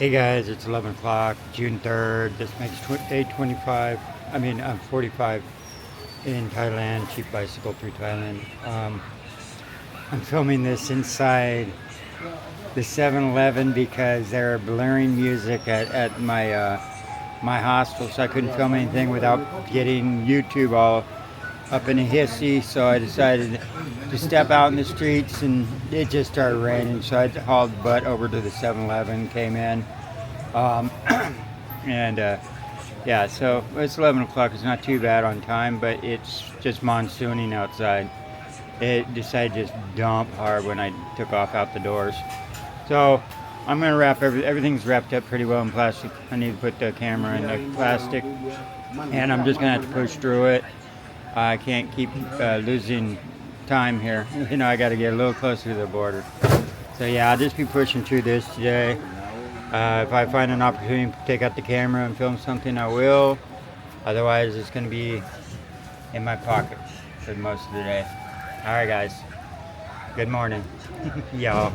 Hey guys, it's 11 o'clock, June 3rd. This makes day 25. I'm 45 in Thailand, cheap bicycle through Thailand. I'm filming this inside the 7-Eleven because they're blaring music at my hostel, so I couldn't film anything without getting YouTube all up in a hissy. So I decided to step out in the streets, and it just started raining, so I hauled butt over to the 7-Eleven, came in, and yeah, so it's 11 o'clock. It's not too bad on time, but it's just monsooning outside. It decided to just dump hard when I took off out the doors. So I'm gonna wrap everything's wrapped up pretty well in plastic. I need to put the camera in the plastic, and I'm just gonna have to push through it. I can't keep losing time here. You know, I got to get a little closer to the border. So yeah, I'll just be pushing through this today. If I find an opportunity to take out the camera and film something, I will. Otherwise, it's going to be in my pocket for most of the day. All right, guys. Good morning, y'all.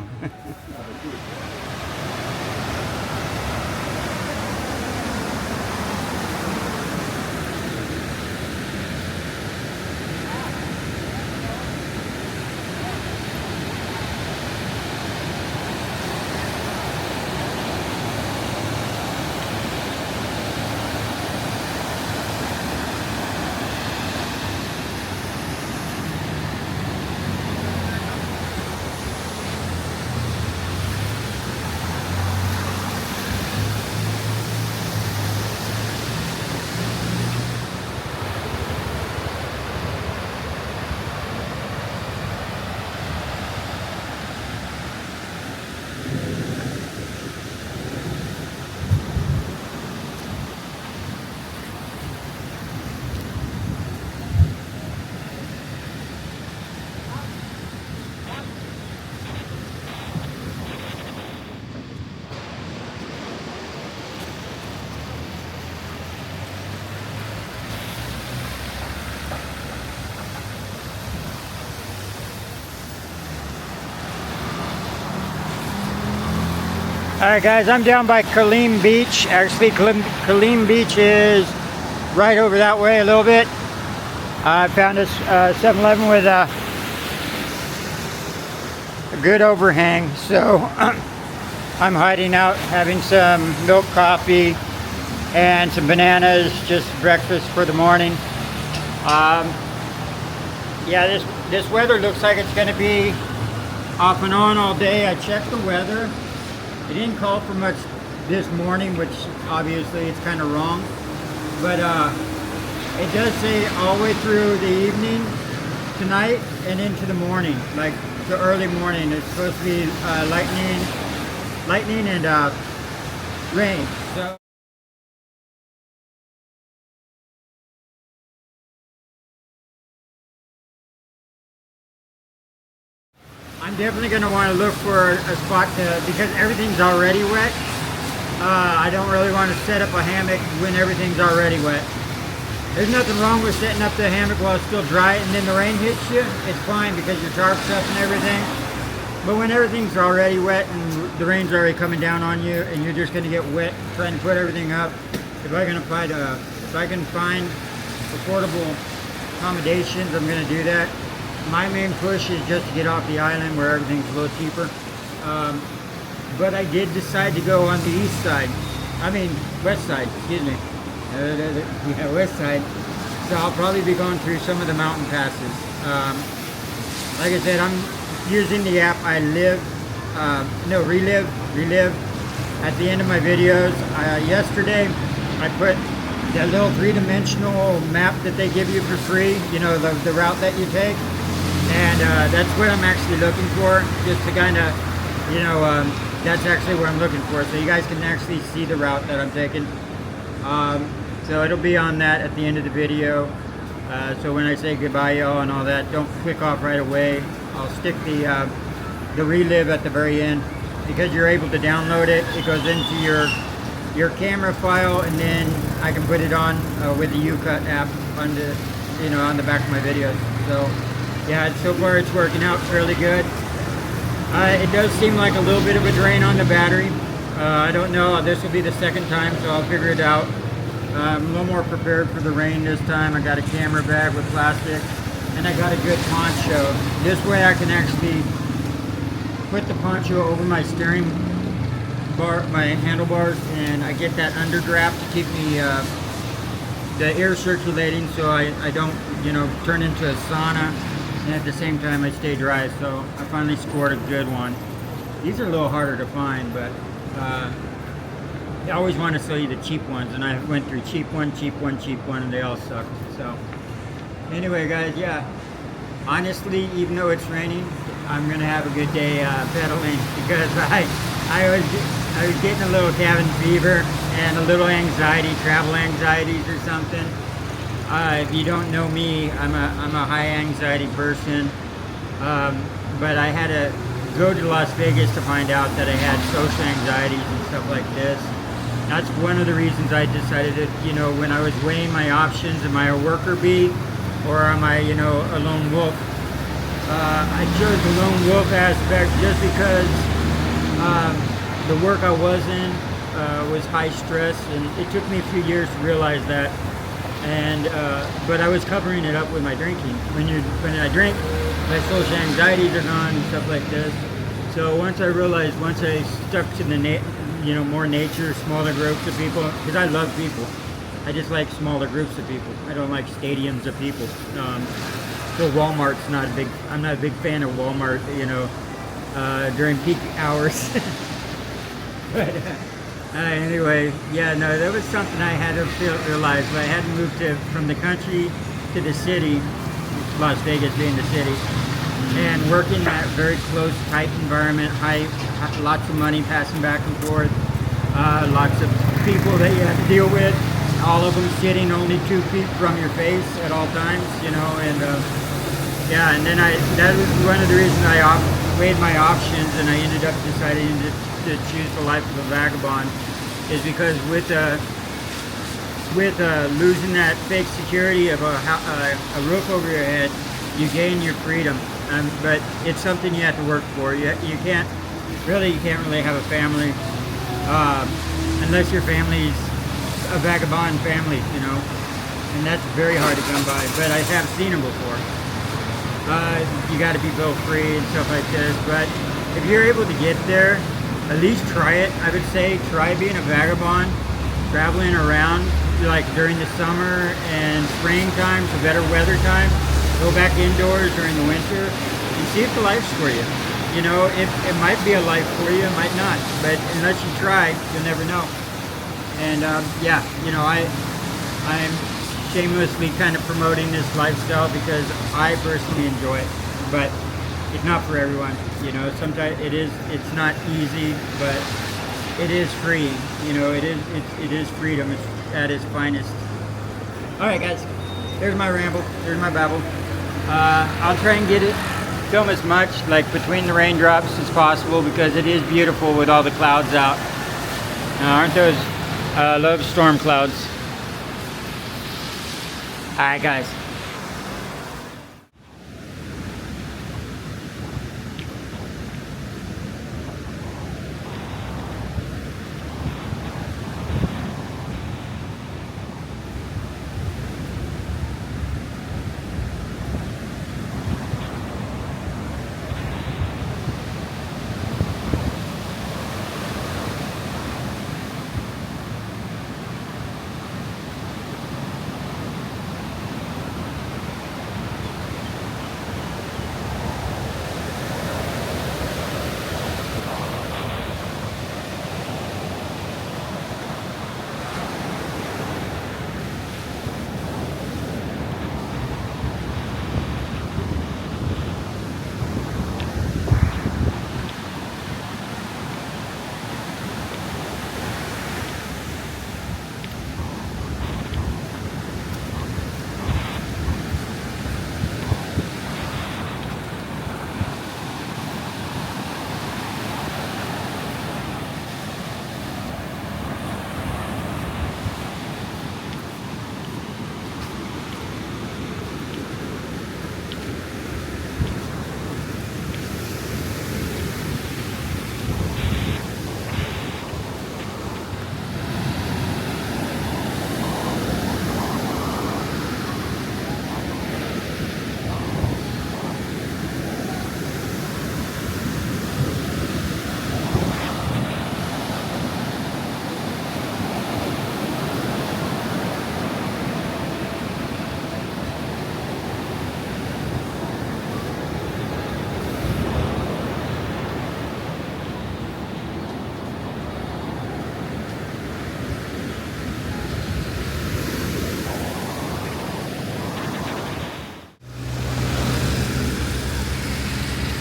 Alright guys, I'm down by Kalim Beach. Actually, Kalim Beach is right over that way a little bit. I found this 7-Eleven with a good overhang, so I'm hiding out, having some milk coffee and some bananas, just breakfast for the morning. Yeah, this weather looks like it's going to be off and on all day. I checked the weather. It didn't call for much this morning, which obviously it's kind of wrong, but it does say all the way through the evening tonight and into the morning, like the early morning. It's supposed to be lightning and rain. So I'm definitely going to want to look for a spot because everything's already wet. I don't really want to set up a hammock when everything's already wet. There's nothing wrong with setting up the hammock while it's still dry and then the rain hits you. It's fine because your tarp's up and everything. But when everything's already wet and the rain's already coming down on you and you're just going to get wet trying to put everything up, if I can find affordable accommodations, I'm going to do that. My main push is just to get off the island where everything's a little cheaper. But I did decide to go on the east side. West side, excuse me. Yeah, west side. So I'll probably be going through some of the mountain passes. Like I said, I'm using the app Relive at the end of my videos. Yesterday, I put that little three-dimensional map that they give you for free, you know, the route that you take. And that's what I'm actually looking for, just to kind of, you know, that's actually what I'm looking for. So you guys can actually see the route that I'm taking. So it'll be on that at the end of the video. So when I say goodbye y'all and all that, don't click off right away. I'll stick the Relive at the very end because you're able to download it. It goes into your camera file, and then I can put it on with the UCut app on the back of my videos. So yeah, so far it's working out fairly good. It does seem like a little bit of a drain on the battery. I don't know. This will be the second time, so I'll figure it out. I'm a little more prepared for the rain this time. I got a camera bag with plastic, and I got a good poncho. This way I can actually put the poncho over my steering bar, my handlebars, and I get that underdraft to keep me the air circulating, so I don't, you know, turn into a sauna, and at the same time I stay dry. So I finally scored a good one. These are a little harder to find, but I always want to sell you the cheap ones, and I went through cheap one, and they all suck. So anyway, guys, yeah, honestly, even though it's raining, I'm gonna have a good day pedaling, because I was getting a little cabin fever and a little anxiety, travel anxieties or something. If you don't know me, I'm a high anxiety person, but I had to go to Las Vegas to find out that I had social anxieties and stuff like this. That's one of the reasons I decided that, you know, when I was weighing my options, am I a worker bee or am I, you know, a lone wolf? I chose the lone wolf aspect just because the work I was in was high stress, and it took me a few years to realize that. And but I was covering it up with my drinking. When I drink, my social anxieties are gone and stuff like this. So once I realized, once I stuck to the more nature, smaller groups of people, because I love people. I just like smaller groups of people. I don't like stadiums of people. So Walmart's not a big. I'm not a big fan of Walmart. You know, during peak hours. But anyway, yeah, no, that was something I had to realize. But I had to move from the country to the city, Las Vegas being the city, and working in that very close, tight environment, lots of money passing back and forth, lots of people that you have to deal with, all of them sitting only 2 feet from your face at all times, you know, and yeah, and then that was one of the reasons I weighed my options, and I ended up deciding to choose the life of a vagabond, is because with losing that fake security of a roof over your head, you gain your freedom. But it's something you have to work for. You can't really have a family unless your family's a vagabond family, you know, and that's very hard to come by. But I have seen them before. You got to be bill free and stuff like this. But if you're able to get there, at least try it. I would say try being a vagabond, traveling around like during the summer and springtime, so better weather time. Go back indoors during the winter and see if the life's for you. You know, it might be a life for you, it might not. But unless you try, you'll never know. And yeah, you know, I'm shamelessly kind of promoting this lifestyle because I personally enjoy it. But it's not for everyone. You know, sometimes it's not easy, but it is free. You know, it is freedom. It's at its finest. All right, guys. There's my ramble. There's my babble. I'll try and film as much like between the raindrops as possible because it is beautiful with all the clouds out. Aren't those? I love storm clouds. All right, guys.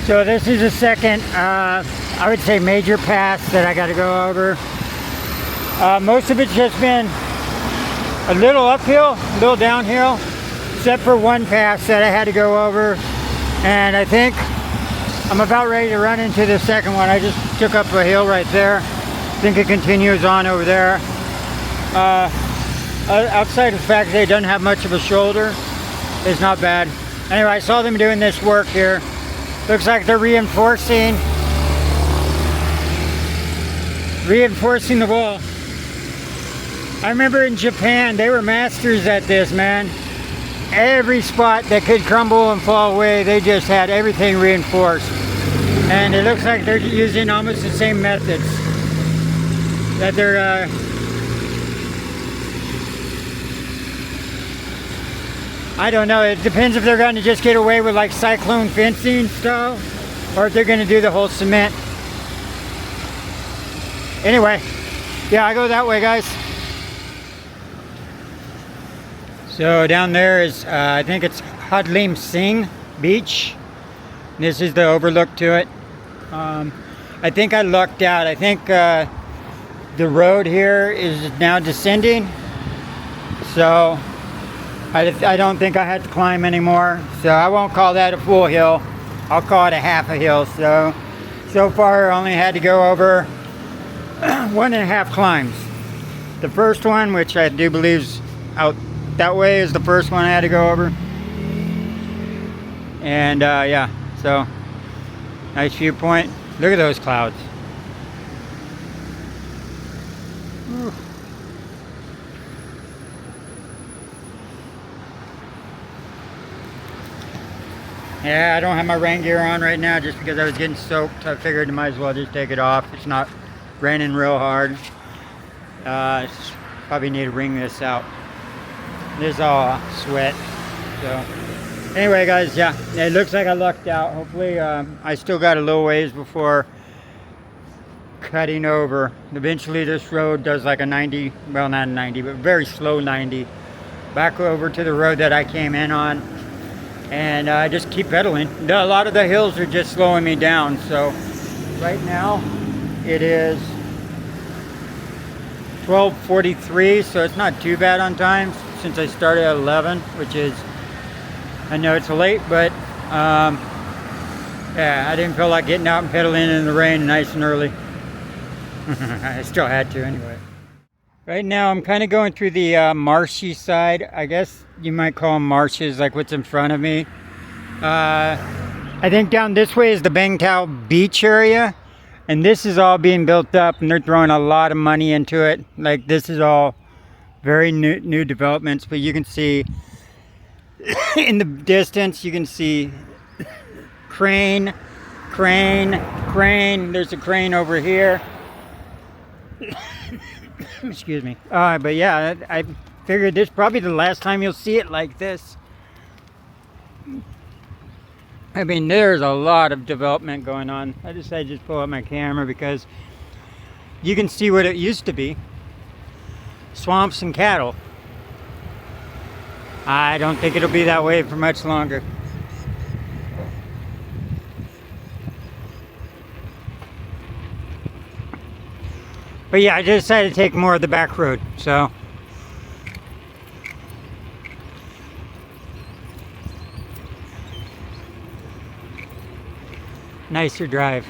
So this is the second, I would say, major pass that I got to go over. Most of it's just been a little uphill, a little downhill, except for one pass that I had to go over. And I think I'm about ready to run into the second one. I just took up a hill right there. I think it continues on over there. Outside of the fact that it doesn't have much of a shoulder, it's not bad. Anyway, I saw them doing this work here. Looks like they're reinforcing the wall. I remember in Japan, they were masters at this, man. Every spot that could crumble and fall away, they just had everything reinforced. And it looks like they're using almost the same methods that they're I don't know, it depends if they're going to just get away with like cyclone fencing style, or if they're going to do the whole cement. Anyway, yeah, I go that way, guys. So down there is, I think it's Hadlim Singh Beach. This is the overlook to it. I think I lucked out. I think the road here is now descending. So I don't think I had to climb anymore, so I won't call that a full hill. I'll call it a half a hill. So far I only had to go over 1.5 climbs. The first one, which I do believe is out that way, is the first one I had to go over. And yeah, so nice viewpoint. Look at those clouds. Whew. Yeah, I don't have my rain gear on right now just because I was getting soaked. I figured I might as well just take it off. It's not raining real hard. Probably need to wring this out. This is all sweat. So anyway, guys, yeah, it looks like I lucked out. Hopefully, I still got a little ways before cutting over. Eventually, this road does like a 90, well, not a 90, but very slow 90, back over to the road that I came in on. And I just keep pedaling. A lot of the hills are just slowing me down. So right now it is 12:43, so it's not too bad on time since I started at 11, which is, I know it's late, but yeah, I didn't feel like getting out and pedaling in the rain nice and early. I still had to anyway. Right now I'm kind of going through the marshy side. I guess you might call them marshes, like what's in front of me. I think down this way is the Bang Tao beach area, and this is all being built up and they're throwing a lot of money into it. Like, this is all very new developments, but you can see in the distance, you can see crane. There's a crane over here. Excuse me. But yeah, I figured this is probably the last time you'll see it like this. I mean, there's a lot of development going on. I decided to just pull out my camera because you can see what it used to be. Swamps and cattle. I don't think it'll be that way for much longer. But yeah, I just decided to take more of the back road, so. Nicer drive.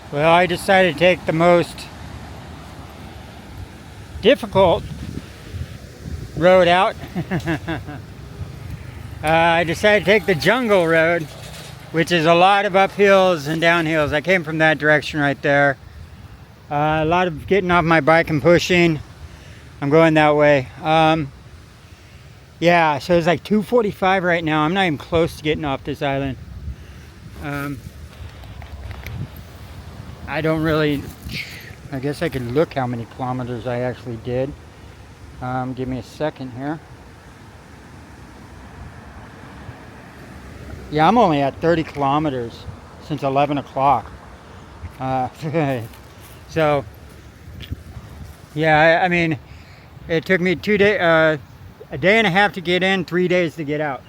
Well, I decided to take the most difficult road out. I decided to take the jungle road, which is a lot of uphills and downhills. I came from that direction right there. A lot of getting off my bike and pushing. I'm going that way. Yeah, so it's like 2:45 right now. I'm not even close to getting off this island. I don't really, I guess I could look how many kilometers I actually did. Give me a second here. Yeah, I'm only at 30 kilometers since 11 o'clock. So, yeah, I mean, it took me a day and a half to get in, 3 days to get out.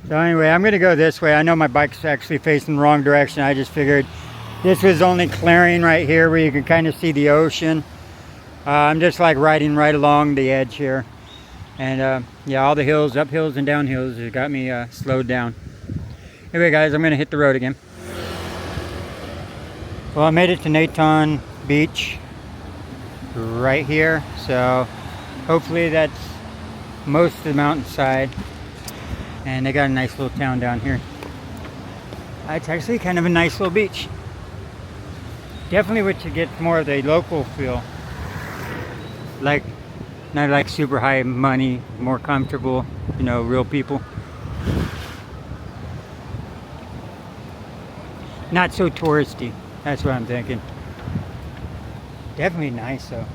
So anyway, I'm gonna go this way. I know my bike's actually facing the wrong direction. I just figured this was only clearing right here where you can kind of see the ocean. I'm just like riding right along the edge here. And yeah, all the hills, uphills and downhills, it got me slowed down. Anyway guys, I'm gonna hit the road again. Well, I made it to Naton Beach right here. So hopefully that's most of the mountainside. And they got a nice little town down here. It's actually kind of a nice little beach. Definitely what you get more of the local feel. Like, not like super high money, more comfortable, you know, real people. Not so touristy, that's what I'm thinking. Definitely nice though.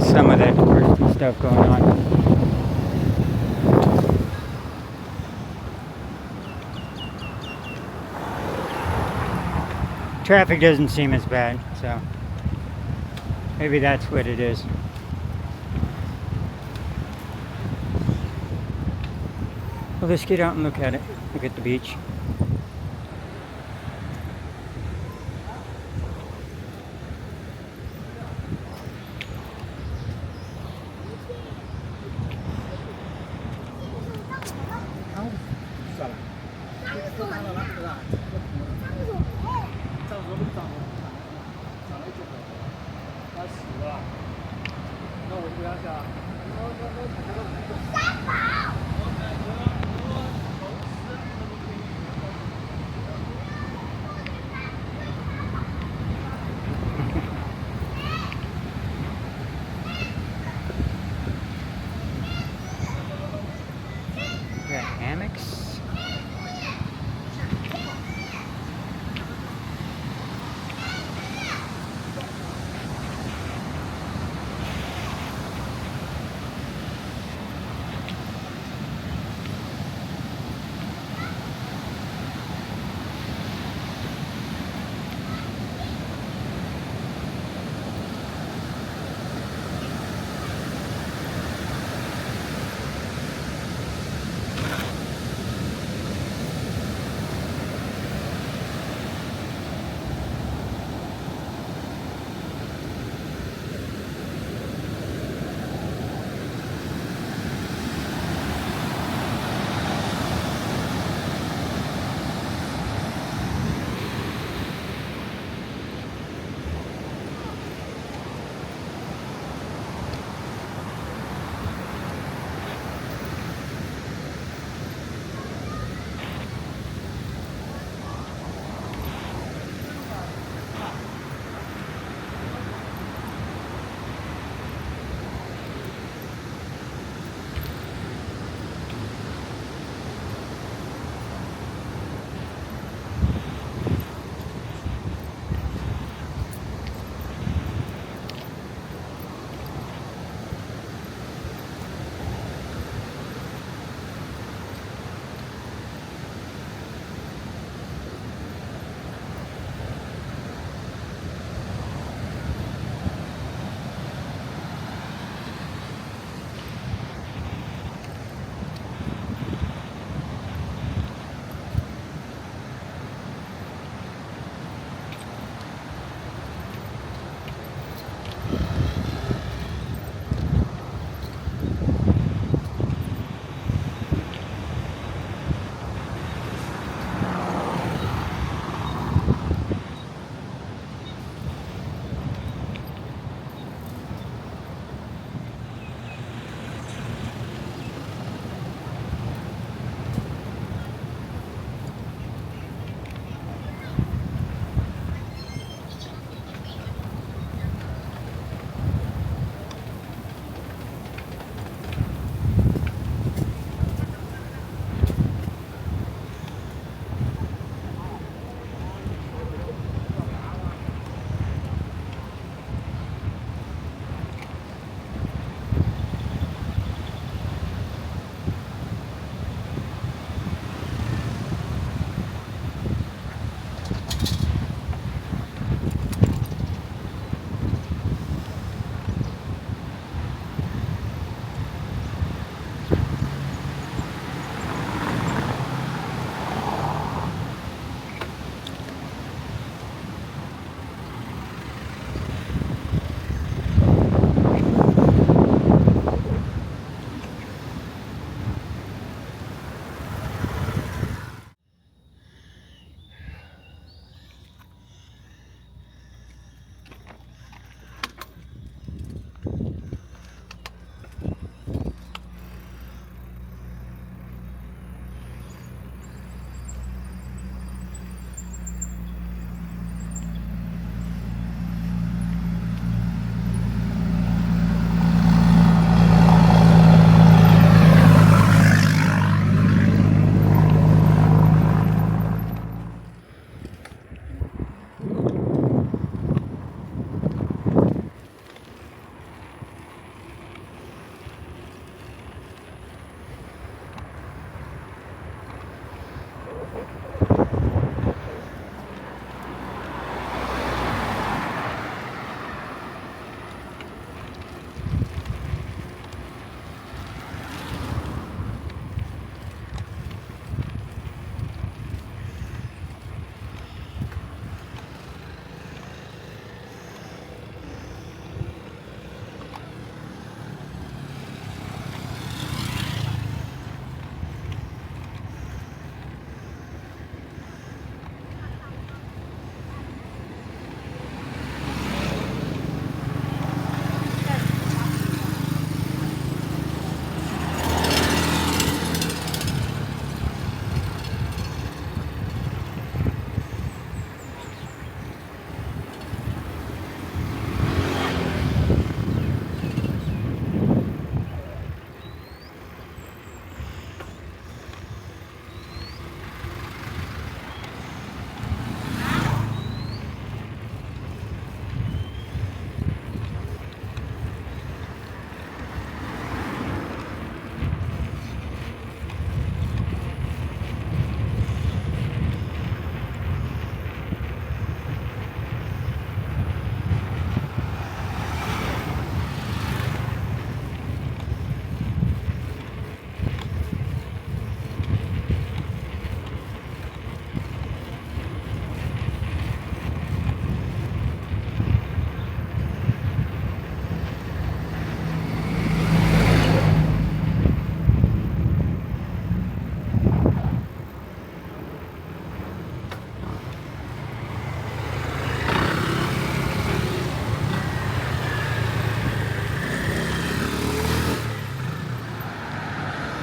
Some of that touristy stuff going on. Traffic doesn't seem as bad, so maybe that's what it is. Well, let's get out and look at it. Look at the beach. We got hammocks.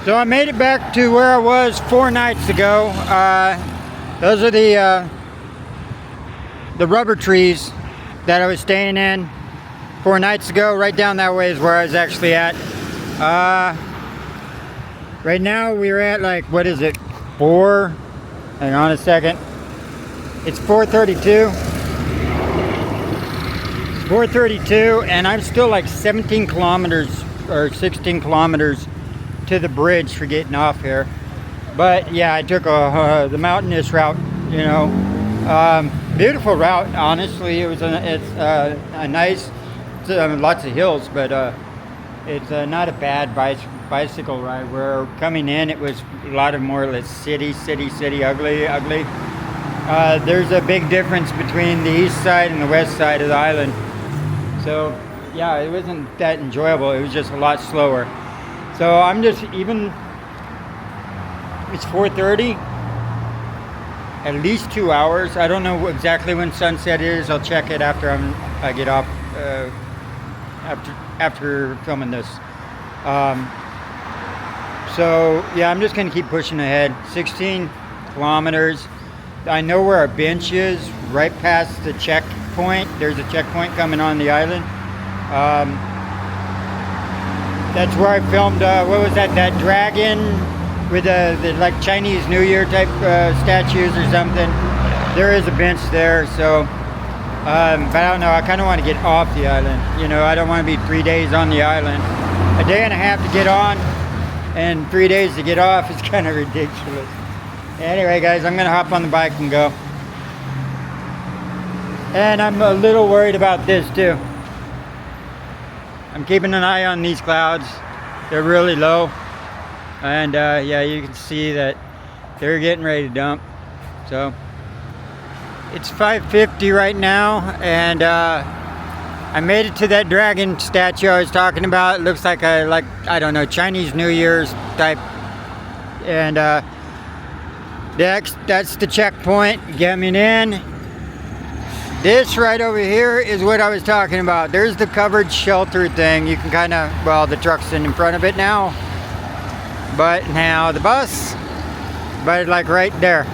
So I made it back to where I was 4 nights ago. Those are the rubber trees that I was staying in 4 nights ago. Right down that way is where I was actually at. Right now we're at, like, what is it? 4. Hang on a second. It's 4:32. It's 4:32, and I'm still like 17 kilometers or 16 kilometers to the bridge for getting off here. But yeah, I took the mountainous route. You know, beautiful route. Honestly, it's a nice. Lots of hills, but it's not a bad bicycle ride. We're coming in, it was a lot of more or less city, ugly. There's a big difference between the east side and the west side of the island. So yeah, it wasn't that enjoyable. It was just a lot slower. So I'm just it's 4:30, at least 2 hours. I don't know exactly when sunset is. I'll check it after I get off, after filming this. So yeah, I'm just gonna keep pushing ahead. 16 kilometers. I know where our bench is, right past the checkpoint. There's a checkpoint coming on the island. That's where I filmed, what was that dragon with the like Chinese New Year type statues or something. There is a bench there, so, but I don't know, I kind of want to get off the island. You know, I don't want to be 3 days on the island. A day and a half to get on, and 3 days to get off is kind of ridiculous. Anyway, guys, I'm gonna hop on the bike and go. And I'm a little worried about this too. I'm keeping an eye on these clouds. They're really low, and yeah, you can see that they're getting ready to dump. So it's 5:50 right now, and I made it to that dragon statue I was talking about. It looks like I don't know, Chinese New Year's type, and that's the checkpoint coming in. This right over here is what I was talking about. There's the covered shelter thing. You can kind of, well, the truck's in front of it now, but now the bus, but like right there.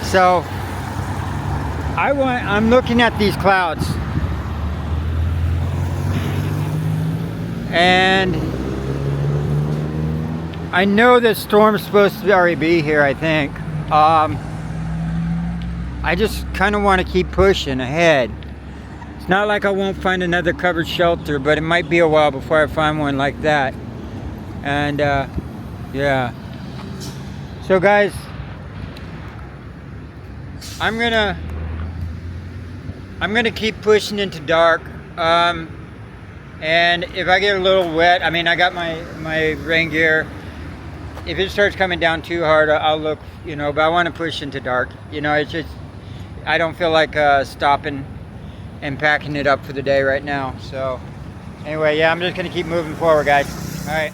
So I'm looking at these clouds, and I know the storm's supposed to already be here, I think. I just kind of want to keep pushing ahead. It's not like I won't find another covered shelter, but it might be a while before I find one like that. And yeah. So guys, I'm gonna keep pushing into dark. And if I get a little wet, I mean, I got my rain gear. If it starts coming down too hard, I'll look, you know, but I want to push into dark. You know, it's just, I don't feel like stopping and packing it up for the day right now. So anyway, yeah, I'm just going to keep moving forward, guys. All right.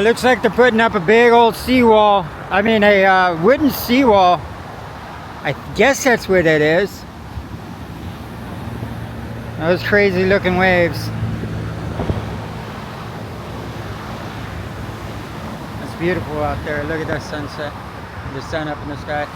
Looks like they're putting up a big old seawall. I mean, a wooden seawall. I guess that's what it is. Those crazy looking waves. It's beautiful out there. Look at that sunset. The sun up in the sky.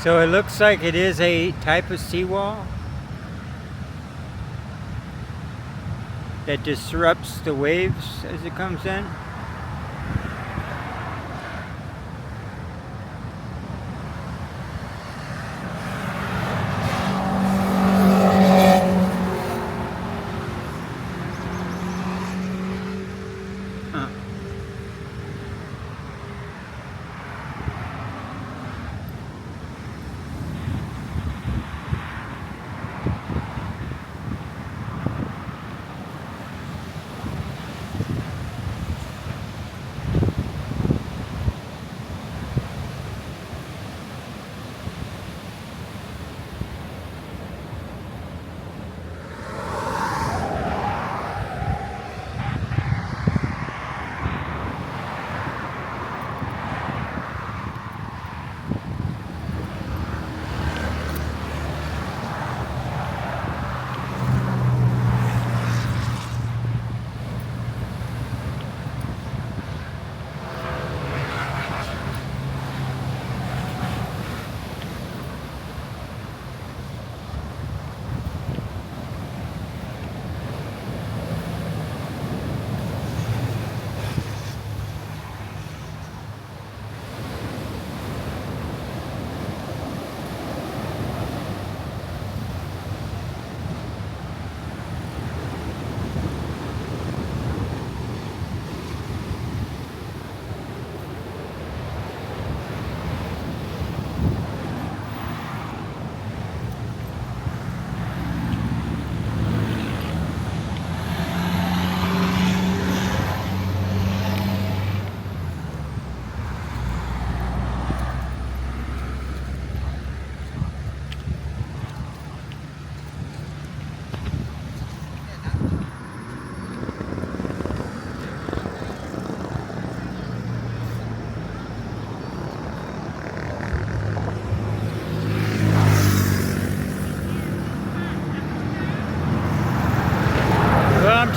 So it looks like it is a type of seawall that disrupts the waves as it comes in.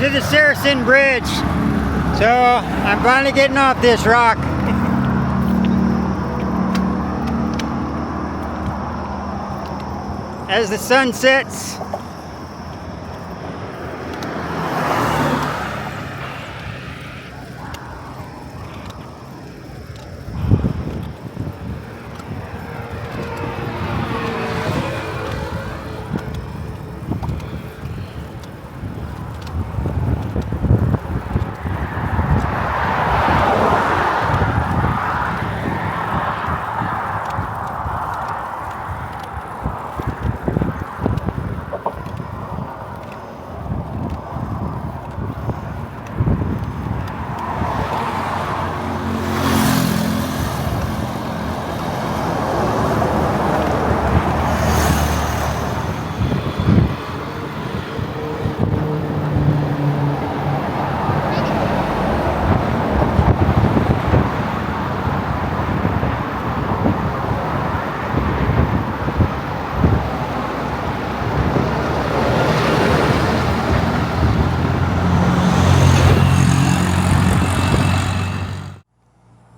to the Saracen Bridge. So I'm finally getting off this rock. As the sun sets.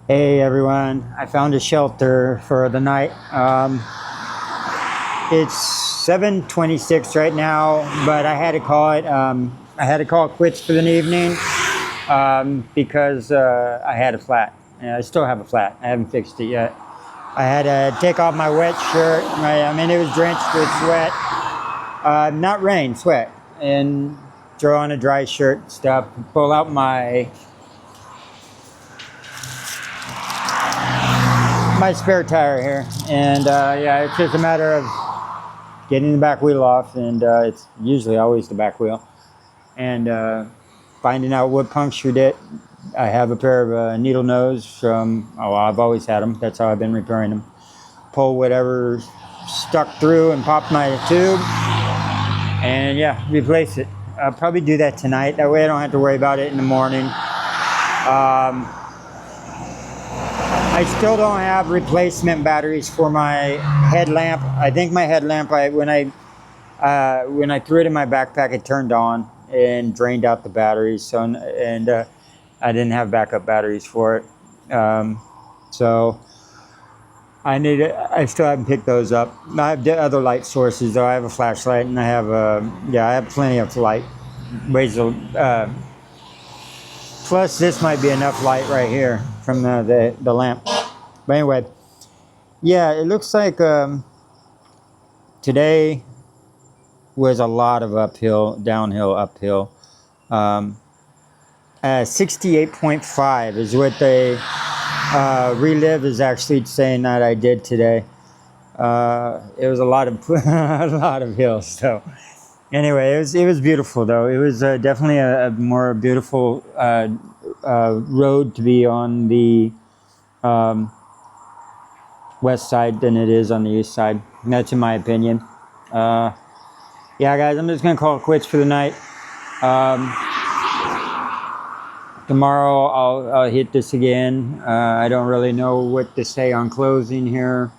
Hey everyone, I found a shelter for the night. It's 7:26 right now, but I had to call it. I had to call it quits for the evening because I had a flat. I still have a flat. I haven't fixed it yet. I had to take off my wet shirt. I mean, it was drenched with sweat. Not rain, sweat, and throw on a dry shirt and stuff. Pull out my spare tire here, and yeah, it's just a matter of getting the back wheel off, and it's usually always the back wheel, and finding out what punctured it. I have a pair of needle nose from, oh, I've always had them, that's how I've been repairing them. Pull whatever stuck through and pop my tube, and yeah, replace it. I'll probably do that tonight, that way I don't have to worry about it in the morning. I still don't have replacement batteries for my headlamp. I think my headlamp, when I threw it in my backpack, it turned on and drained out the batteries. So I didn't have backup batteries for it. So I still haven't picked those up. I have other light sources though. I have a flashlight and I have plenty of light. Plus this might be enough light right here from the lamp. But anyway, yeah, it looks like today was a lot of downhill, uphill. 68.5 is what they Relive is actually saying that I did today. It was a lot of a lot of hills. So anyway, it was beautiful though. It was definitely a more beautiful road to be on the west side than it is on the east side. And that's in my opinion. Yeah, guys, I'm just gonna call it quits for the night. Tomorrow I'll hit this again. I don't really know what to say on closing here.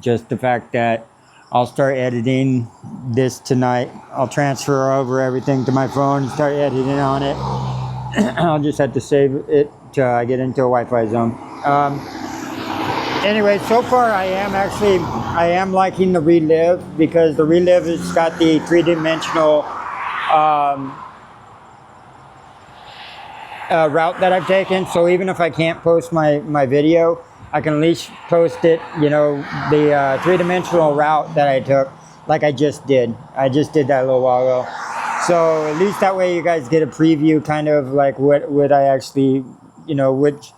Just the fact that I'll start editing this tonight. I'll transfer over everything to my phone and start editing on it. I'll just have to save it till I get into a Wi-Fi zone. Anyway, so far I am liking the Relive because the Relive has got the three-dimensional route that I've taken. So even if I can't post my video, I can at least post it, you know, the three-dimensional route that I took, like I just did. I just did that a little while ago. So at least that way you guys get a preview, kind of like what I actually, you know, which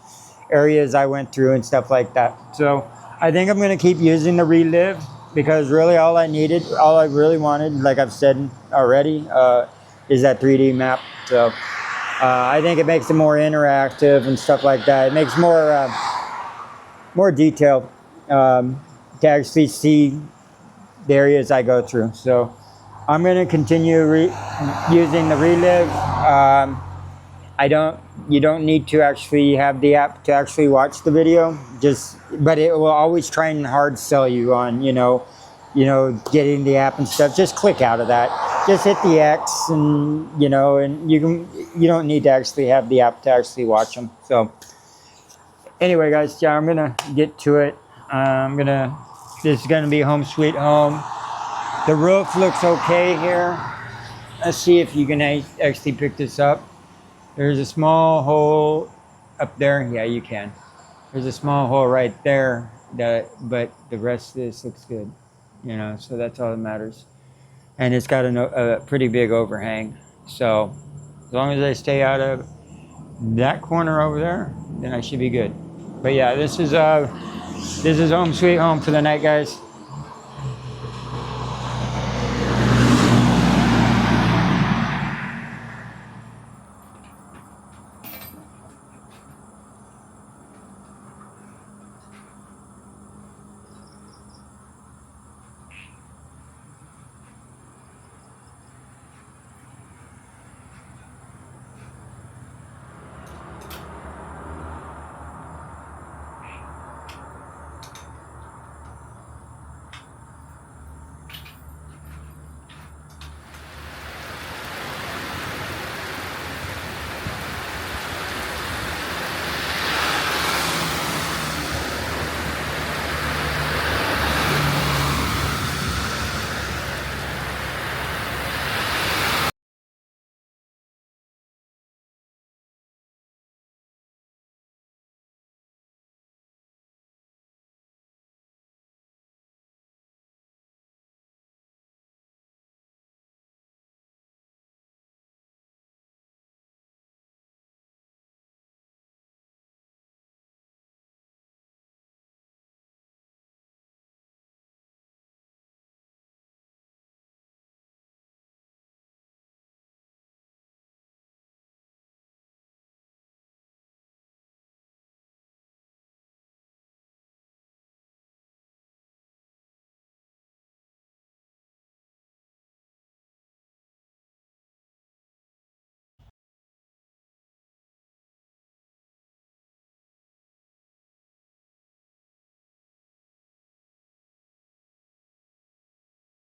areas I went through and stuff like that. So I think I'm going to keep using the Relive because really all I really wanted, like I've said already, is that 3D map. So I think it makes it more interactive and stuff like that. It makes more detail to actually see the areas I go through. So I'm going to continue using the Relive. You don't need to actually have the app to actually watch the video, but it will always try and hard sell you on, you know, getting the app and stuff. Just click out of that. just hit the X, and you know, and you don't need to actually have the app to actually watch them. So anyway, guys, yeah, I'm gonna get to it. This is gonna be home sweet home. The roof looks okay here. Let's see if you can actually pick this up. There's a small hole up there. Yeah, you can. There's a small hole right there, but the rest of this looks good. You know, so that's all that matters. And it's got a pretty big overhang. So as long as I stay out of that corner over there, then I should be good. But yeah, this is home sweet home for the night, guys.